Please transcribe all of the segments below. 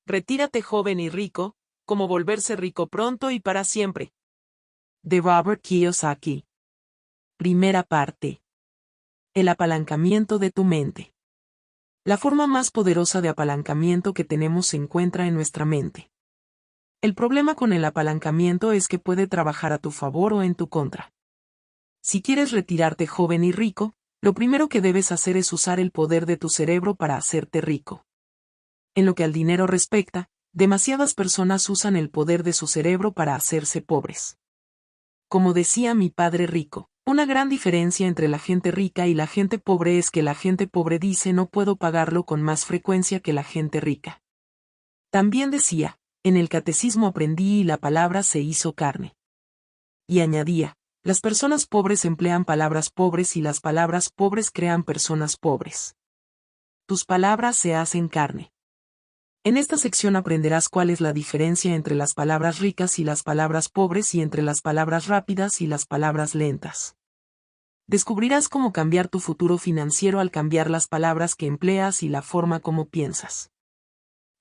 Retírate joven y rico, como volverse rico pronto y para siempre. De Robert Kiyosaki. Primera parte. El apalancamiento de tu mente. La forma más poderosa de apalancamiento que tenemos se encuentra en nuestra mente. El problema con el apalancamiento es que puede trabajar a tu favor o en tu contra. Si quieres retirarte joven y rico, lo primero que debes hacer es usar el poder de tu cerebro para hacerte rico. En lo que al dinero respecta, demasiadas personas usan el poder de su cerebro para hacerse pobres. Como decía mi padre rico, una gran diferencia entre la gente rica y la gente pobre es que la gente pobre dice no puedo pagarlo con más frecuencia que la gente rica. También decía, en el catecismo aprendí y la palabra se hizo carne. Y añadía, las personas pobres emplean palabras pobres y las palabras pobres crean personas pobres. Tus palabras se hacen carne. En esta sección aprenderás cuál es la diferencia entre las palabras ricas y las palabras pobres y entre las palabras rápidas y las palabras lentas. Descubrirás cómo cambiar tu futuro financiero al cambiar las palabras que empleas y la forma como piensas.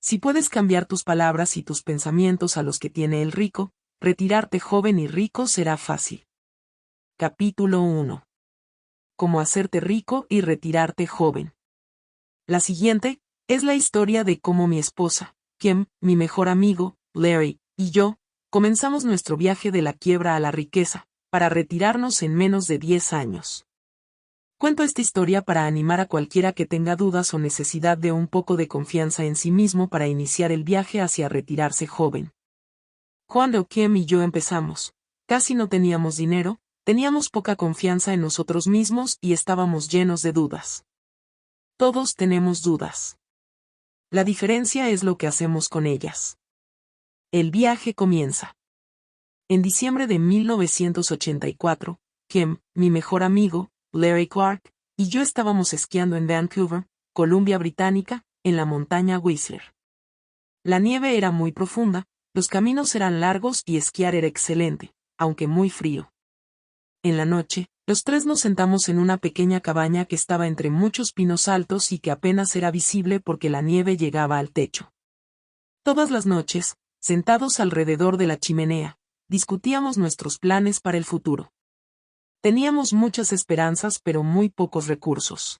Si puedes cambiar tus palabras y tus pensamientos a los que tiene el rico, retirarte joven y rico será fácil. Capítulo 1. Cómo hacerte rico y retirarte joven. La siguiente es la historia de cómo mi esposa, Kim, mi mejor amigo, Larry, y yo, comenzamos nuestro viaje de la quiebra a la riqueza, para retirarnos en menos de 10 años. Cuento esta historia para animar a cualquiera que tenga dudas o necesidad de un poco de confianza en sí mismo para iniciar el viaje hacia retirarse joven. Cuando Kim y yo empezamos, casi no teníamos dinero, teníamos poca confianza en nosotros mismos y estábamos llenos de dudas. Todos tenemos dudas. La diferencia es lo que hacemos con ellas. El viaje comienza. En diciembre de 1984, Kim, mi mejor amigo, Larry Clark, y yo estábamos esquiando en Vancouver, Columbia Británica, en la montaña Whistler. La nieve era muy profunda, los caminos eran largos y esquiar era excelente, aunque muy frío. En la noche, los tres nos sentamos en una pequeña cabaña que estaba entre muchos pinos altos y que apenas era visible porque la nieve llegaba al techo. Todas las noches, sentados alrededor de la chimenea, discutíamos nuestros planes para el futuro. Teníamos muchas esperanzas pero muy pocos recursos.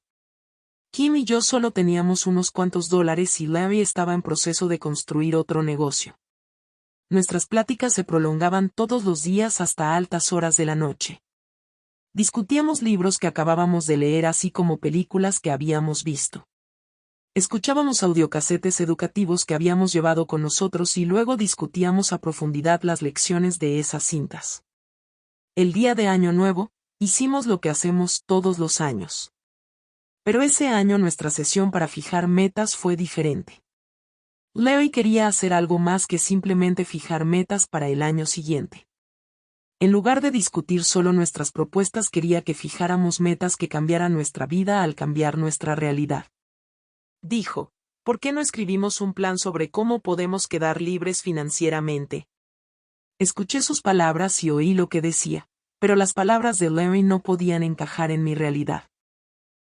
Kim y yo solo teníamos unos cuantos dólares y Larry estaba en proceso de construir otro negocio. Nuestras pláticas se prolongaban todos los días hasta altas horas de la noche. Discutíamos libros que acabábamos de leer así como películas que habíamos visto. Escuchábamos audiocasetes educativos que habíamos llevado con nosotros y luego discutíamos a profundidad las lecciones de esas cintas. El día de Año Nuevo, hicimos lo que hacemos todos los años. Pero ese año nuestra sesión para fijar metas fue diferente. Larry quería hacer algo más que simplemente fijar metas para el año siguiente. En lugar de discutir solo nuestras propuestas, quería que fijáramos metas que cambiaran nuestra vida al cambiar nuestra realidad. Dijo, ¿por qué no escribimos un plan sobre cómo podemos quedar libres financieramente? Escuché sus palabras y oí lo que decía, pero las palabras de Larry no podían encajar en mi realidad.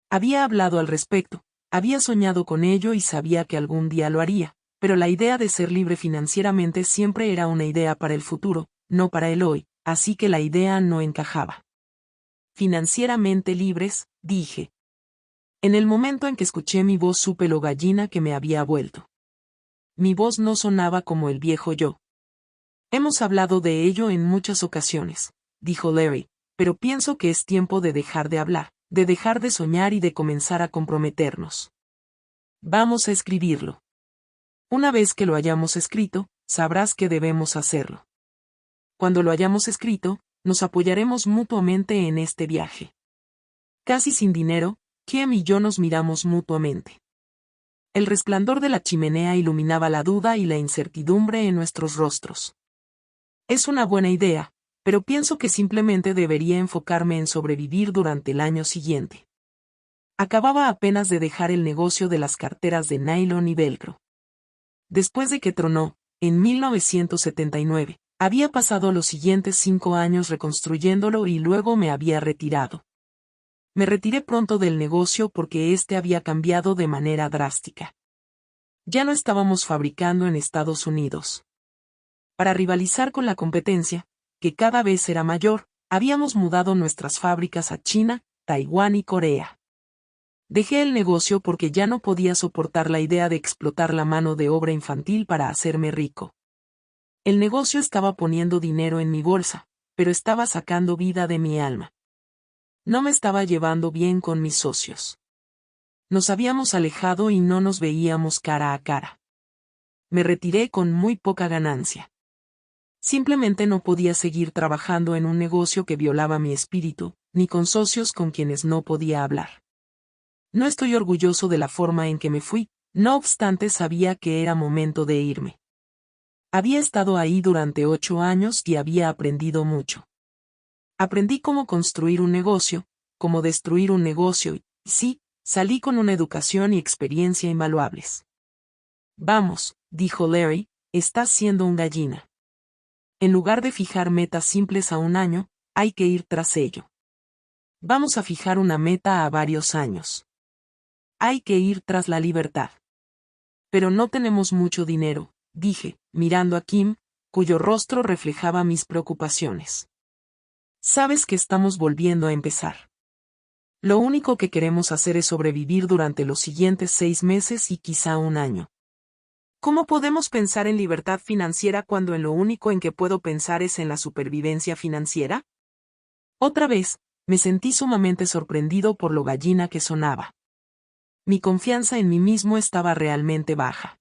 Había hablado al respecto, había soñado con ello y sabía que algún día lo haría, pero la idea de ser libre financieramente siempre era una idea para el futuro, no para el hoy. Así que la idea no encajaba. Financieramente libres, dije. En el momento en que escuché mi voz supe lo gallina que me había vuelto. Mi voz no sonaba como el viejo yo. Hemos hablado de ello en muchas ocasiones, dijo Larry, pero pienso que es tiempo de dejar de hablar, de dejar de soñar y de comenzar a comprometernos. Vamos a escribirlo. Una vez que lo hayamos escrito, sabrás que debemos hacerlo. Cuando lo hayamos escrito, nos apoyaremos mutuamente en este viaje. Casi sin dinero, Kim y yo nos miramos mutuamente. El resplandor de la chimenea iluminaba la duda y la incertidumbre en nuestros rostros. Es una buena idea, pero pienso que simplemente debería enfocarme en sobrevivir durante el año siguiente. Acababa apenas de dejar el negocio de las carteras de nylon y velcro. Después de que tronó, en 1979, había pasado los siguientes 5 años reconstruyéndolo y luego me había retirado. Me retiré pronto del negocio porque este había cambiado de manera drástica. Ya no estábamos fabricando en Estados Unidos. Para rivalizar con la competencia, que cada vez era mayor, habíamos mudado nuestras fábricas a China, Taiwán y Corea. Dejé el negocio porque ya no podía soportar la idea de explotar la mano de obra infantil para hacerme rico. El negocio estaba poniendo dinero en mi bolsa, pero estaba sacando vida de mi alma. No me estaba llevando bien con mis socios. Nos habíamos alejado y no nos veíamos cara a cara. Me retiré con muy poca ganancia. Simplemente no podía seguir trabajando en un negocio que violaba mi espíritu, ni con socios con quienes no podía hablar. No estoy orgulloso de la forma en que me fui, no obstante sabía que era momento de irme. Había estado ahí durante 8 años y había aprendido mucho. Aprendí cómo construir un negocio, cómo destruir un negocio y, sí, salí con una educación y experiencia invaluables. Vamos, dijo Larry, estás siendo un gallina. En lugar de fijar metas simples a un año, hay que ir tras ello. Vamos a fijar una meta a varios años. Hay que ir tras la libertad. Pero no tenemos mucho dinero, dije, mirando a Kim, cuyo rostro reflejaba mis preocupaciones. Sabes que estamos volviendo a empezar. Lo único que queremos hacer es sobrevivir durante los siguientes 6 meses y quizá un año. ¿Cómo podemos pensar en libertad financiera cuando en lo único en que puedo pensar es en la supervivencia financiera? Otra vez, me sentí sumamente sorprendido por lo gallina que sonaba. Mi confianza en mí mismo estaba realmente baja.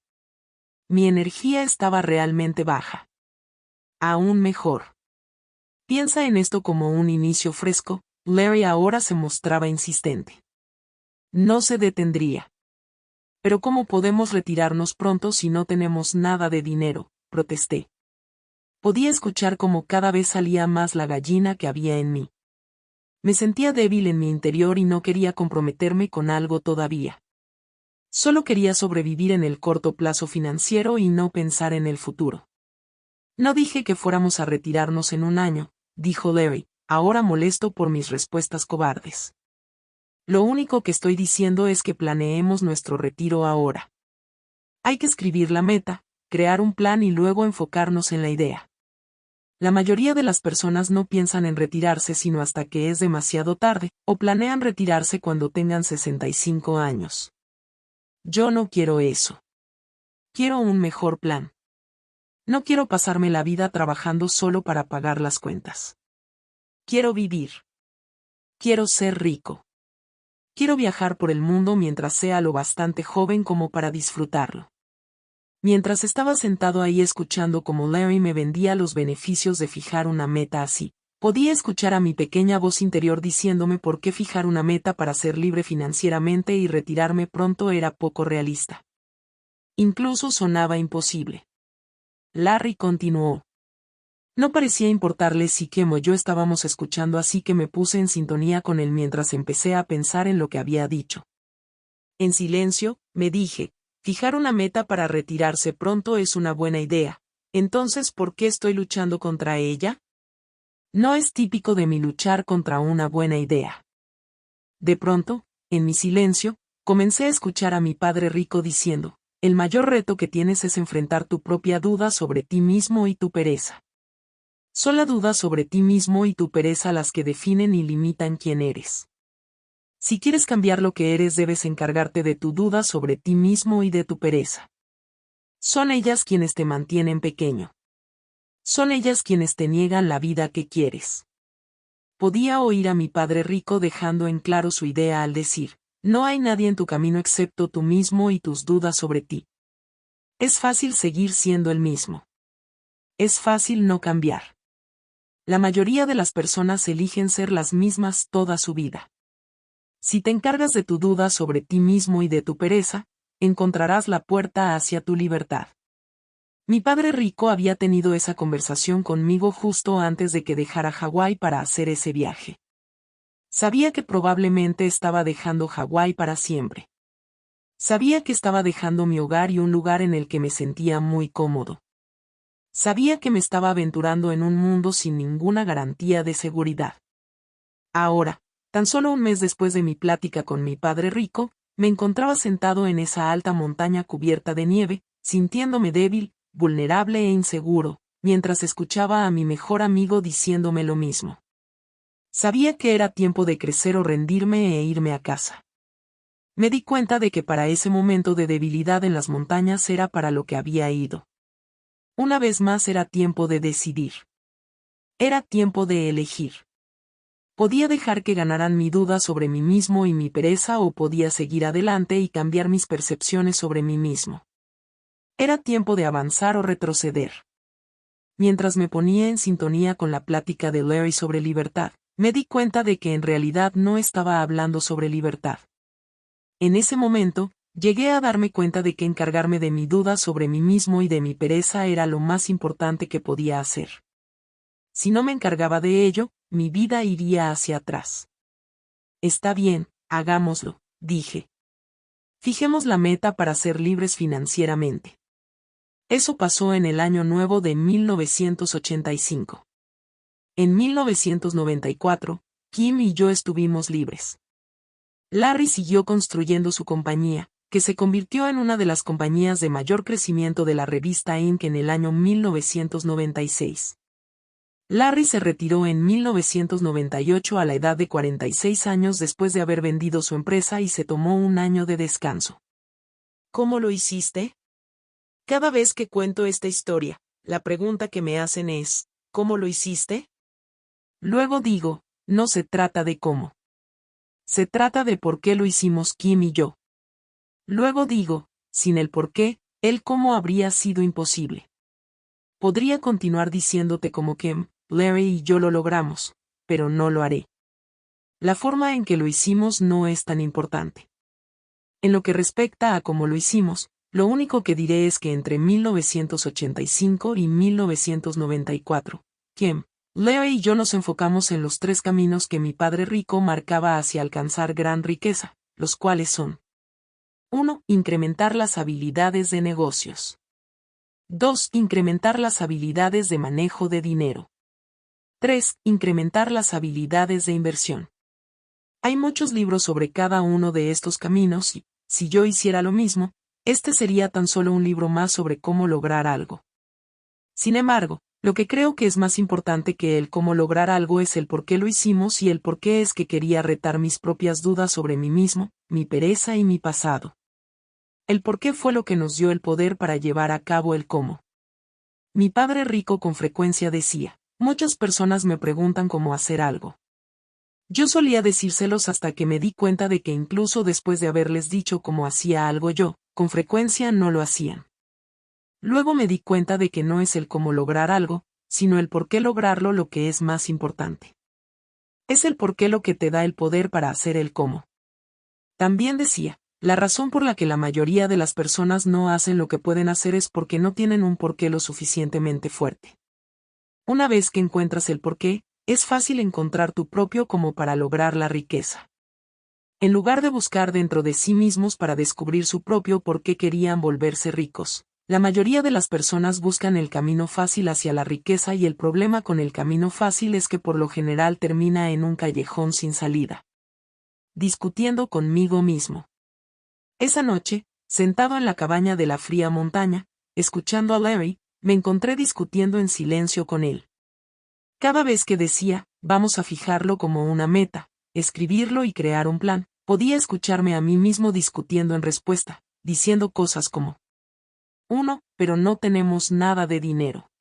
Mi energía estaba realmente baja. Aún mejor. Piensa en esto como un inicio fresco, Larry ahora se mostraba insistente. No se detendría. Pero ¿cómo podemos retirarnos pronto si no tenemos nada de dinero?, protesté. Podía escuchar cómo cada vez salía más la gallina que había en mí. Me sentía débil en mi interior y no quería comprometerme con algo todavía. Solo quería sobrevivir en el corto plazo financiero y no pensar en el futuro. No dije que fuéramos a retirarnos en un año, dijo Larry, ahora molesto por mis respuestas cobardes. Lo único que estoy diciendo es que planeemos nuestro retiro ahora. Hay que escribir la meta, crear un plan y luego enfocarnos en la idea. La mayoría de las personas no piensan en retirarse sino hasta que es demasiado tarde, o planean retirarse cuando tengan 65 años. Yo no quiero eso. Quiero un mejor plan. No quiero pasarme la vida trabajando solo para pagar las cuentas. Quiero vivir. Quiero ser rico. Quiero viajar por el mundo mientras sea lo bastante joven como para disfrutarlo. Mientras estaba sentado ahí escuchando cómo Larry me vendía los beneficios de fijar una meta así, podía escuchar a mi pequeña voz interior diciéndome por qué fijar una meta para ser libre financieramente y retirarme pronto era poco realista. Incluso sonaba imposible. Larry continuó. No parecía importarle si Kim o yo estábamos escuchando, así que me puse en sintonía con él mientras empecé a pensar en lo que había dicho. En silencio, me dije, fijar una meta para retirarse pronto es una buena idea, entonces ¿por qué estoy luchando contra ella? No es típico de mí luchar contra una buena idea. De pronto, en mi silencio, comencé a escuchar a mi padre rico diciendo, el mayor reto que tienes es enfrentar tu propia duda sobre ti mismo y tu pereza. Son la duda sobre ti mismo y tu pereza las que definen y limitan quién eres. Si quieres cambiar lo que eres, debes encargarte de tu duda sobre ti mismo y de tu pereza. Son ellas quienes te mantienen pequeño. Son ellas quienes te niegan la vida que quieres. Podía oír a mi padre rico dejando en claro su idea al decir, no hay nadie en tu camino excepto tú mismo y tus dudas sobre ti. Es fácil seguir siendo el mismo. Es fácil no cambiar. La mayoría de las personas eligen ser las mismas toda su vida. Si te encargas de tu duda sobre ti mismo y de tu pereza, encontrarás la puerta hacia tu libertad. Mi padre rico había tenido esa conversación conmigo justo antes de que dejara Hawái para hacer ese viaje. Sabía que probablemente estaba dejando Hawái para siempre. Sabía que estaba dejando mi hogar y un lugar en el que me sentía muy cómodo. Sabía que me estaba aventurando en un mundo sin ninguna garantía de seguridad. Ahora, tan solo un mes después de mi plática con mi padre rico, me encontraba sentado en esa alta montaña cubierta de nieve, sintiéndome débil, vulnerable e inseguro, mientras escuchaba a mi mejor amigo diciéndome lo mismo. Sabía que era tiempo de crecer o rendirme e irme a casa. Me di cuenta de que para ese momento de debilidad en las montañas era para lo que había ido. Una vez más era tiempo de decidir. Era tiempo de elegir. Podía dejar que ganaran mi duda sobre mí mismo y mi pereza o podía seguir adelante y cambiar mis percepciones sobre mí mismo. Era tiempo de avanzar o retroceder. Mientras me ponía en sintonía con la plática de Larry sobre libertad, me di cuenta de que en realidad no estaba hablando sobre libertad. En ese momento, llegué a darme cuenta de que encargarme de mi duda sobre mí mismo y de mi pereza era lo más importante que podía hacer. Si no me encargaba de ello, mi vida iría hacia atrás. Está bien, hagámoslo, dije. Fijemos la meta para ser libres financieramente. Eso pasó en el año nuevo de 1985. En 1994, Kim y yo estuvimos libres. Larry siguió construyendo su compañía, que se convirtió en una de las compañías de mayor crecimiento de la revista Inc. en el año 1996. Larry se retiró en 1998 a la edad de 46 años después de haber vendido su empresa y se tomó un año de descanso. ¿Cómo lo hiciste? Cada vez que cuento esta historia, la pregunta que me hacen es, ¿cómo lo hiciste? Luego digo, no se trata de cómo. Se trata de por qué lo hicimos Kim y yo. Luego digo, sin el por qué, el cómo habría sido imposible. Podría continuar diciéndote como Kim, Larry y yo lo logramos, pero no lo haré. La forma en que lo hicimos no es tan importante. En lo que respecta a cómo lo hicimos, lo único que diré es que entre 1985 y 1994, Kim, Larry y yo nos enfocamos en los 3 caminos que mi padre rico marcaba hacia alcanzar gran riqueza, los cuales son: 1. Incrementar las habilidades de negocios. 2. Incrementar las habilidades de manejo de dinero. 3. Incrementar las habilidades de inversión. Hay muchos libros sobre cada uno de estos caminos y, si yo hiciera lo mismo, este sería tan solo un libro más sobre cómo lograr algo. Sin embargo, lo que creo que es más importante que el cómo lograr algo es el por qué lo hicimos y el por qué es que quería retar mis propias dudas sobre mí mismo, mi pereza y mi pasado. El por qué fue lo que nos dio el poder para llevar a cabo el cómo. Mi padre rico con frecuencia decía, muchas personas me preguntan cómo hacer algo. Yo solía decírselos hasta que me di cuenta de que incluso después de haberles dicho cómo hacía algo yo, con frecuencia no lo hacían. Luego me di cuenta de que no es el cómo lograr algo, sino el por qué lograrlo lo que es más importante. Es el por qué lo que te da el poder para hacer el cómo. También decía, la razón por la que la mayoría de las personas no hacen lo que pueden hacer es porque no tienen un porqué lo suficientemente fuerte. Una vez que encuentras el porqué, es fácil encontrar tu propio cómo para lograr la riqueza. En lugar de buscar dentro de sí mismos para descubrir su propio por qué querían volverse ricos, la mayoría de las personas buscan el camino fácil hacia la riqueza y el problema con el camino fácil es que por lo general termina en un callejón sin salida. Discutiendo conmigo mismo. Esa noche, sentado en la cabaña de la fría montaña, escuchando a Larry, me encontré discutiendo en silencio con él. Cada vez que decía, vamos a fijarlo como una meta, escribirlo y crear un plan, podía escucharme a mí mismo discutiendo en respuesta, diciendo cosas como: 1. Pero no tenemos nada de dinero.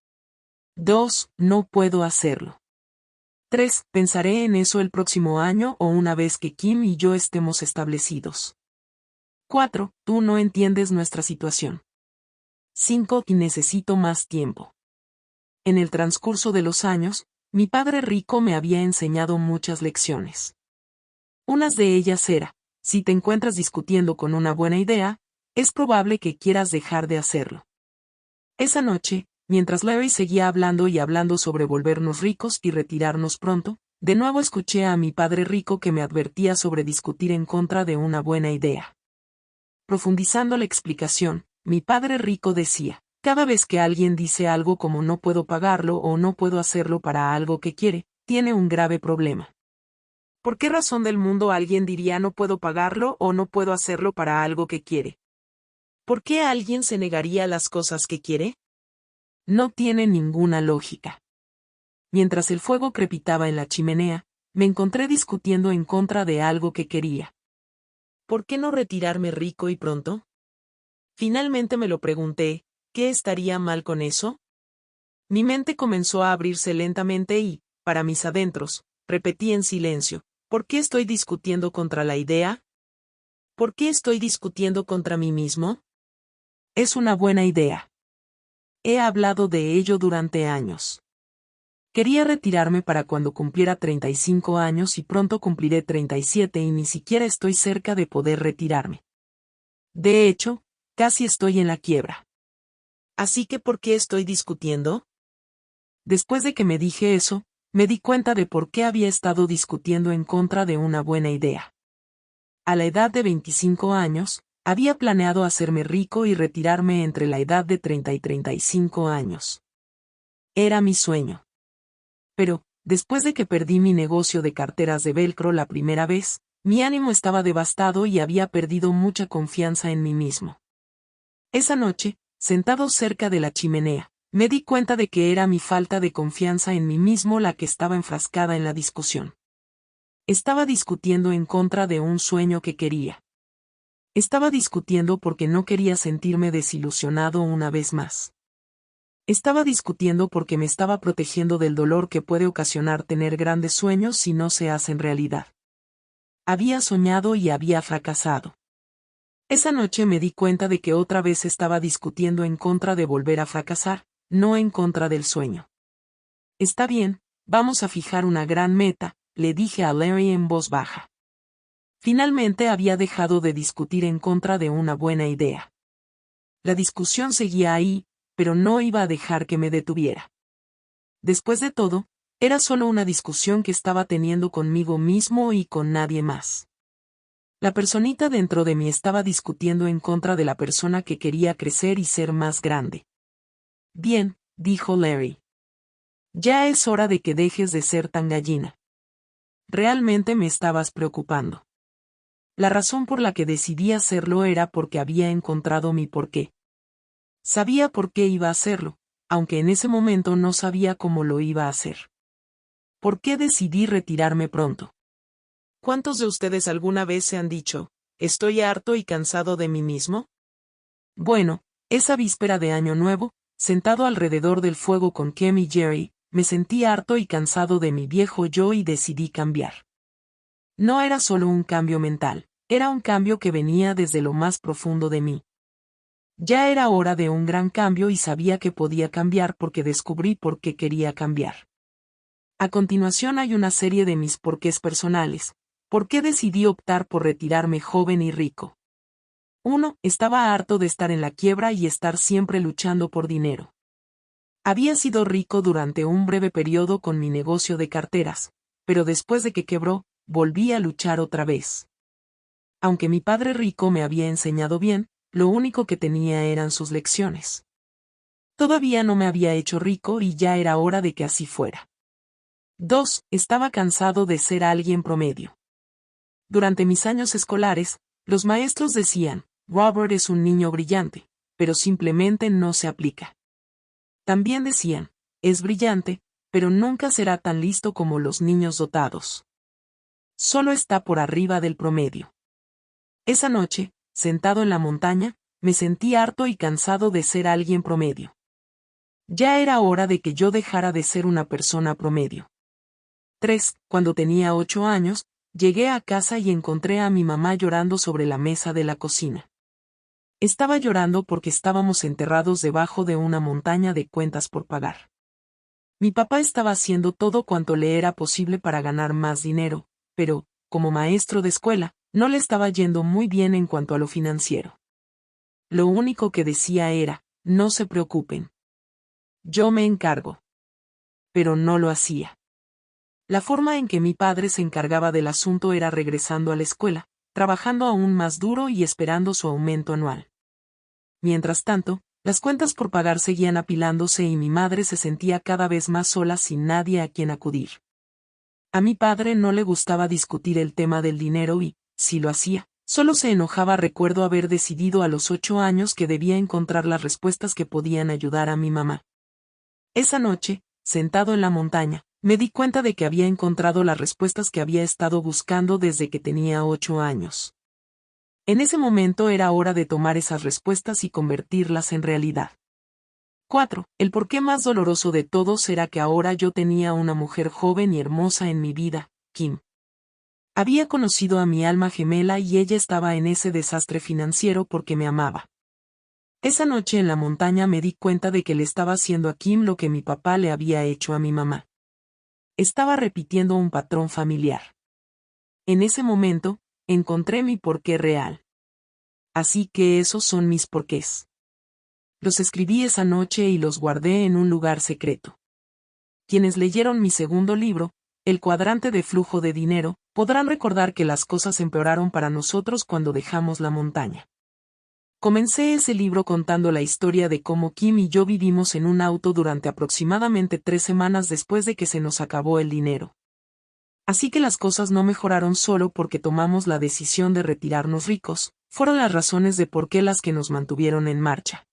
2. No puedo hacerlo. 3. Pensaré en eso el próximo año o una vez que Kim y yo estemos establecidos. 4. Tú no entiendes nuestra situación. 5. Y necesito más tiempo. En el transcurso de los años, mi padre rico me había enseñado muchas lecciones. Unas de ellas era, si te encuentras discutiendo con una buena idea, es probable que quieras dejar de hacerlo. Esa noche, mientras Larry seguía hablando y hablando sobre volvernos ricos y retirarnos pronto, de nuevo escuché a mi padre rico que me advertía sobre discutir en contra de una buena idea. Profundizando la explicación, mi padre rico decía, cada vez que alguien dice algo como no puedo pagarlo o no puedo hacerlo para algo que quiere, tiene un grave problema. ¿Por qué razón del mundo alguien diría no puedo pagarlo o no puedo hacerlo para algo que quiere? ¿Por qué alguien se negaría a las cosas que quiere? No tiene ninguna lógica. Mientras el fuego crepitaba en la chimenea, me encontré discutiendo en contra de algo que quería. ¿Por qué no retirarme rico y pronto? Finalmente me lo pregunté, ¿qué estaría mal con eso? Mi mente comenzó a abrirse lentamente y, para mis adentros, repetí en silencio, ¿por qué estoy discutiendo contra la idea? ¿Por qué estoy discutiendo contra mí mismo? Es una buena idea. He hablado de ello durante años. Quería retirarme para cuando cumpliera 35 años y pronto cumpliré 37 y ni siquiera estoy cerca de poder retirarme. De hecho, casi estoy en la quiebra. Así que ¿por qué estoy discutiendo? Después de que me dije eso, me di cuenta de por qué había estado discutiendo en contra de una buena idea. A la edad de 25 años, había planeado hacerme rico y retirarme entre la edad de 30 y 35 años. Era mi sueño. Pero, después de que perdí mi negocio de carteras de velcro la primera vez, mi ánimo estaba devastado y había perdido mucha confianza en mí mismo. Esa noche, sentado cerca de la chimenea, me di cuenta de que era mi falta de confianza en mí mismo la que estaba enfrascada en la discusión. Estaba discutiendo en contra de un sueño que quería. Estaba discutiendo porque no quería sentirme desilusionado una vez más. Estaba discutiendo porque me estaba protegiendo del dolor que puede ocasionar tener grandes sueños si no se hacen realidad. Había soñado y había fracasado. Esa noche me di cuenta de que otra vez estaba discutiendo en contra de volver a fracasar, no en contra del sueño. Está bien, vamos a fijar una gran meta, le dije a Larry en voz baja. Finalmente había dejado de discutir en contra de una buena idea. La discusión seguía ahí, pero no iba a dejar que me detuviera. Después de todo, era solo una discusión que estaba teniendo conmigo mismo y con nadie más. La personita dentro de mí estaba discutiendo en contra de la persona que quería crecer y ser más grande. Bien, dijo Larry. Ya es hora de que dejes de ser tan gallina. Realmente me estabas preocupando. La razón por la que decidí hacerlo era porque había encontrado mi porqué. Sabía por qué iba a hacerlo, aunque en ese momento no sabía cómo lo iba a hacer. ¿Por qué decidí retirarme pronto? ¿Cuántos de ustedes alguna vez se han dicho, estoy harto y cansado de mí mismo? Bueno, esa víspera de Año Nuevo, sentado alrededor del fuego con Kim y Jerry, me sentí harto y cansado de mi viejo yo y decidí cambiar. No era solo un cambio mental, era un cambio que venía desde lo más profundo de mí. Ya era hora de un gran cambio y sabía que podía cambiar porque descubrí por qué quería cambiar. A continuación hay una serie de mis porqués personales. ¿Por qué decidí optar por retirarme joven y rico? 1. Estaba harto de estar en la quiebra y estar siempre luchando por dinero. Había sido rico durante un breve periodo con mi negocio de carteras, pero después de que quebró, volví a luchar otra vez. Aunque mi padre rico me había enseñado bien, lo único que tenía eran sus lecciones. Todavía no me había hecho rico y ya era hora de que así fuera. 2. Estaba cansado de ser alguien promedio. Durante mis años escolares, los maestros decían, Robert es un niño brillante, pero simplemente no se aplica. También decían, es brillante, pero nunca será tan listo como los niños dotados. Solo está por arriba del promedio. Esa noche, sentado en la montaña, me sentí harto y cansado de ser alguien promedio. Ya era hora de que yo dejara de ser una persona promedio. 3. Cuando tenía 8 años, llegué a casa y encontré a mi mamá llorando sobre la mesa de la cocina. Estaba llorando porque estábamos enterrados debajo de una montaña de cuentas por pagar. Mi papá estaba haciendo todo cuanto le era posible para ganar más dinero, pero, como maestro de escuela, no le estaba yendo muy bien en cuanto a lo financiero. Lo único que decía era, no se preocupen. Yo me encargo. Pero no lo hacía. La forma en que mi padre se encargaba del asunto era regresando a la escuela, trabajando aún más duro y esperando su aumento anual. Mientras tanto, las cuentas por pagar seguían apilándose y mi madre se sentía cada vez más sola sin nadie a quien acudir. A mi padre no le gustaba discutir el tema del dinero y, si lo hacía, solo se enojaba. Recuerdo haber decidido a los 8 años que debía encontrar las respuestas que podían ayudar a mi mamá. Esa noche, sentado en la montaña, me di cuenta de que había encontrado las respuestas que había estado buscando desde que tenía 8 años. En ese momento era hora de tomar esas respuestas y convertirlas en realidad. 4. El porqué más doloroso de todos era que ahora yo tenía una mujer joven y hermosa en mi vida, Kim. Había conocido a mi alma gemela y ella estaba en ese desastre financiero porque me amaba. Esa noche en la montaña me di cuenta de que le estaba haciendo a Kim lo que mi papá le había hecho a mi mamá. Estaba repitiendo un patrón familiar. En ese momento, encontré mi porqué real. Así que esos son mis porqués. Los escribí esa noche y los guardé en un lugar secreto. Quienes leyeron mi segundo libro, El cuadrante de flujo de dinero, podrán recordar que las cosas empeoraron para nosotros cuando dejamos la montaña. Comencé ese libro contando la historia de cómo Kim y yo vivimos en un auto durante aproximadamente 3 semanas después de que se nos acabó el dinero. Así que las cosas no mejoraron solo porque tomamos la decisión de retirarnos ricos, fueron las razones de por qué las que nos mantuvieron en marcha.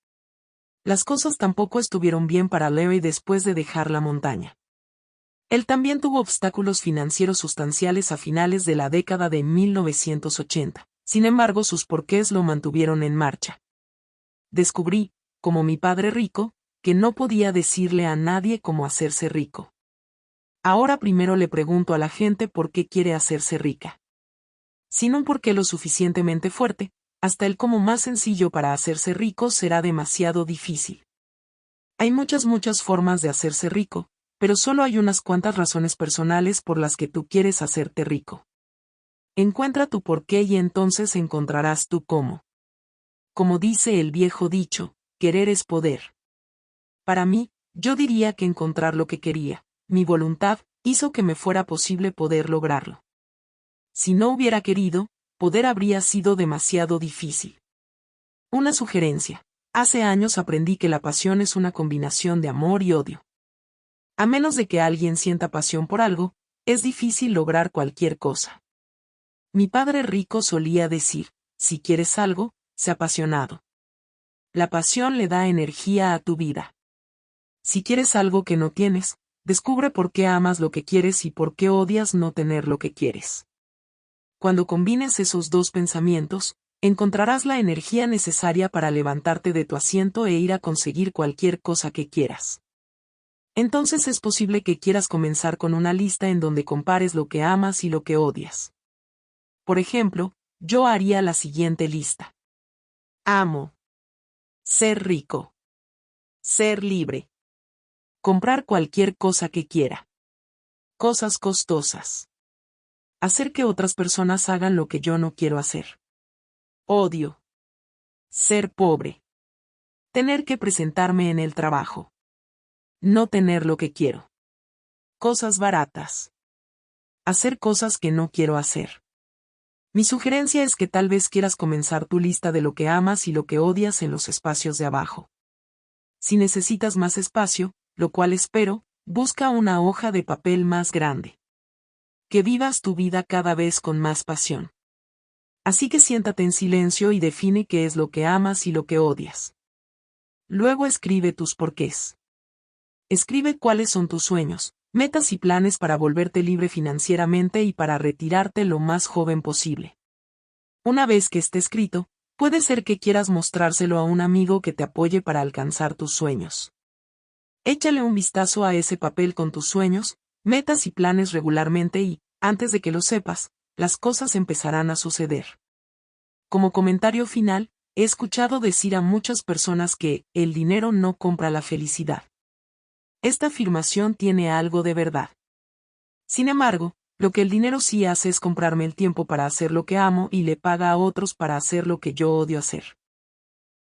Las cosas tampoco estuvieron bien para Larry después de dejar la montaña. Él también tuvo obstáculos financieros sustanciales a finales de la década de 1980, sin embargo sus porqués lo mantuvieron en marcha. Descubrí, como mi padre rico, que no podía decirle a nadie cómo hacerse rico. Ahora primero le pregunto a la gente por qué quiere hacerse rica. Sin un porqué lo suficientemente fuerte, hasta el cómo más sencillo para hacerse rico será demasiado difícil. Hay muchas formas de hacerse rico, pero solo hay unas cuantas razones personales por las que tú quieres hacerte rico. Encuentra tu porqué y entonces encontrarás tu cómo. Como dice el viejo dicho, querer es poder. Para mí, yo diría que encontrar lo que quería, mi voluntad, hizo que me fuera posible poder lograrlo. Si no hubiera querido, poder habría sido demasiado difícil. Una sugerencia. Hace años aprendí que la pasión es una combinación de amor y odio. A menos de que alguien sienta pasión por algo, es difícil lograr cualquier cosa. Mi padre rico solía decir, si quieres algo, sé apasionado. La pasión le da energía a tu vida. Si quieres algo que no tienes, descubre por qué amas lo que quieres y por qué odias no tener lo que quieres. Cuando combines esos dos pensamientos, encontrarás la energía necesaria para levantarte de tu asiento e ir a conseguir cualquier cosa que quieras. Entonces es posible que quieras comenzar con una lista en donde compares lo que amas y lo que odias. Por ejemplo, yo haría la siguiente lista. Amo. Ser rico. Ser libre. Comprar cualquier cosa que quiera. Cosas costosas. Hacer que otras personas hagan lo que yo no quiero hacer. Odio. Ser pobre. Tener que presentarme en el trabajo. No tener lo que quiero. Cosas baratas. Hacer cosas que no quiero hacer. Mi sugerencia es que tal vez quieras comenzar tu lista de lo que amas y lo que odias en los espacios de abajo. Si necesitas más espacio, lo cual espero, busca una hoja de papel más grande. Que vivas tu vida cada vez con más pasión. Así que siéntate en silencio y define qué es lo que amas y lo que odias. Luego escribe tus porqués. Escribe cuáles son tus sueños, metas y planes para volverte libre financieramente y para retirarte lo más joven posible. Una vez que esté escrito, puede ser que quieras mostrárselo a un amigo que te apoye para alcanzar tus sueños. Échale un vistazo a ese papel con tus sueños, metas y planes regularmente y, antes de que lo sepas, las cosas empezarán a suceder. Como comentario final, he escuchado decir a muchas personas que el dinero no compra la felicidad. Esta afirmación tiene algo de verdad. Sin embargo, lo que el dinero sí hace es comprarme el tiempo para hacer lo que amo y le paga a otros para hacer lo que yo odio hacer.